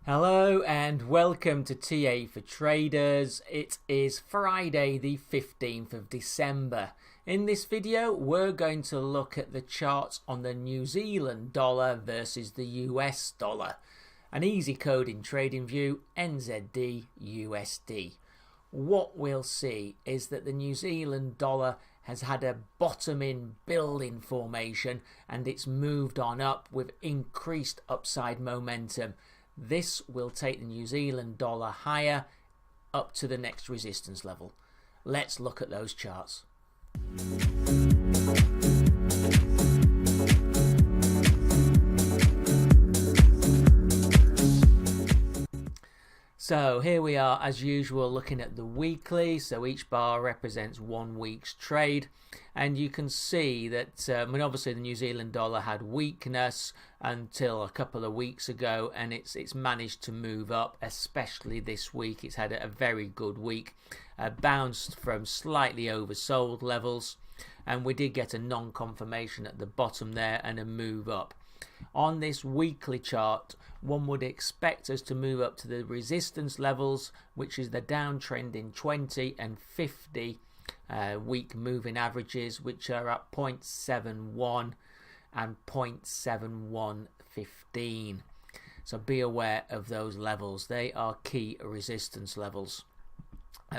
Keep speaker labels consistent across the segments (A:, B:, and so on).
A: Hello and welcome to TA for Traders. It is Friday the 15th of December. In this video we're going to look at the charts on the New Zealand dollar versus the US dollar. An easy code in TradingView, NZD, USD. What we'll see is that the New Zealand dollar has had a bottom in building formation and it's moved on up with increased upside momentum. This will take the New Zealand dollar higher up to the next resistance level. Let's look at those charts. So here we are as usual looking at the weekly, so each bar represents 1 week's trade, and you can see that obviously the New Zealand dollar had weakness until a couple of weeks ago, and it's managed to move up, especially this week. It's had a very good week, bounced from slightly oversold levels, and we did get a non-confirmation at the bottom there and a move up. On this weekly chart, one would expect us to move up to the resistance levels, which is the downtrend in 20 and 50 week moving averages, which are at 0.71 and 0.7115. So be aware of those levels. They are key resistance levels.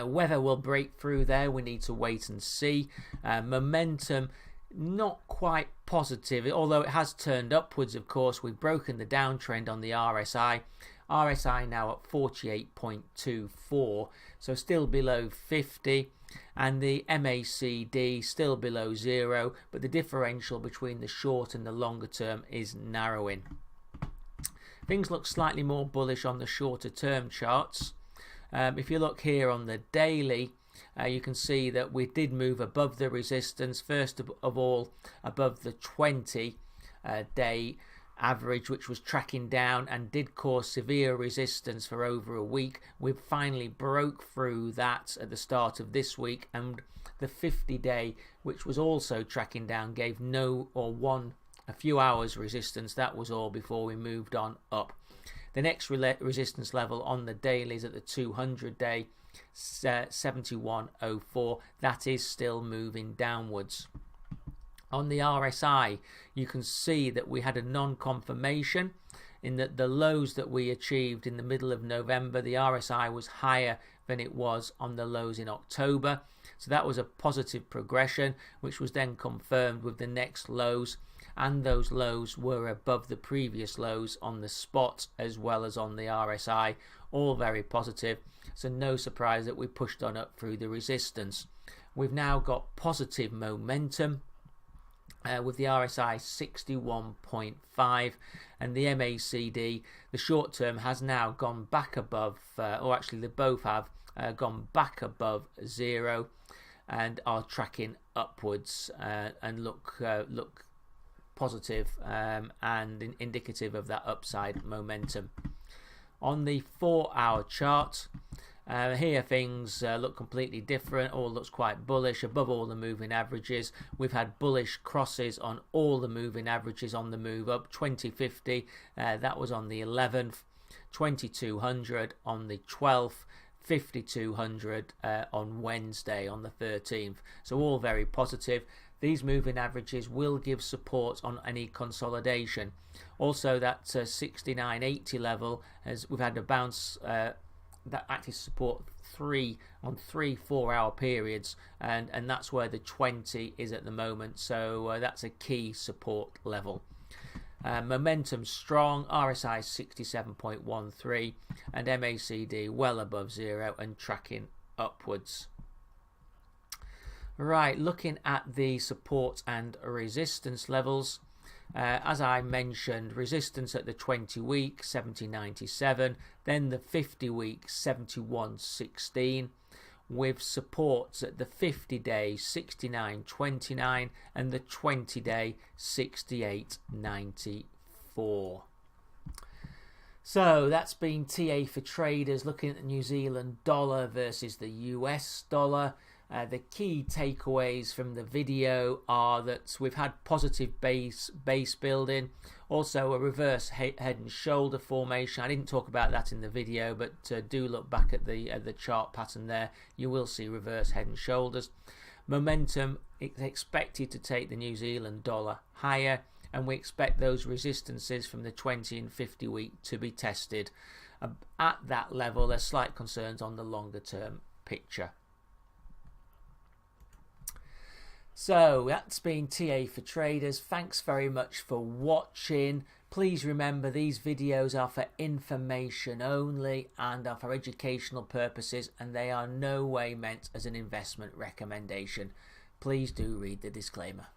A: Whether we'll break through there, we need to wait and see. Momentum not quite positive, although it has turned upwards. Of course, we've broken the downtrend on the RSI. RSI now at 48.24, so still below 50, and the MACD still below 0, but the differential between the short and the longer term is narrowing. Things look slightly more bullish on the shorter term charts. If you look here on the daily, you can see that we did move above the resistance, first of all above the 20-day average, which was tracking down and did cause severe resistance for over a week. We finally broke through that at the start of this week, and the 50-day, which was also tracking down, gave a few hours resistance. That was all before we moved on up. The next resistance level on the daily is at the 200-day, 71.04. That is still moving downwards. On the RSI, you can see that we had a non-confirmation in that the lows that we achieved in the middle of November, the RSI was higher than it was on the lows in October. So that was a positive progression, which was then confirmed with the next lows, and those lows were above the previous lows on the spot as well as on the RSI, all very positive. So no surprise that we pushed on up through the resistance. We've now got positive momentum with the RSI 61.5, and the MACD, the short term, has now gone back above, or actually they both have gone back above 0 and are tracking upwards and look positive and indicative of that upside momentum. On the 4-hour chart, here things look completely different. All looks quite bullish, above all the moving averages. We've had bullish crosses on all the moving averages on the move up. 2050, that was on the 11th, 2200 on the 12th, 5200 on Wednesday on the 13th. So all very positive. These moving averages will give support on any consolidation. Also, that 69.80 level, we've had a bounce that acted support on 3 4-hour periods, and that's where the 20 is at the moment. So that's a key support level. Momentum strong, RSI 67.13 and MACD well above 0 and tracking upwards. Right, looking at the support and resistance levels, as I mentioned, resistance at the 20-week 70.97, then the 50-week 71.16, with supports at the 50-day 69.29 and the 20-day 68.94. So that's been TA for Traders, looking at the New Zealand dollar versus the US dollar. The key takeaways from the video are that we've had positive base building, also a reverse head and shoulder formation. I didn't talk about that in the video, but do look back at the chart pattern there. You will see reverse head and shoulders. Momentum is expected to take the New Zealand dollar higher, and we expect those resistances from the 20 and 50 week to be tested. At that level, there's slight concerns on the longer term picture. So that's been TA for Traders. Thanks very much for watching. Please remember, these videos are for information only and are for educational purposes, and they are no way meant as an investment recommendation. Please do read the disclaimer.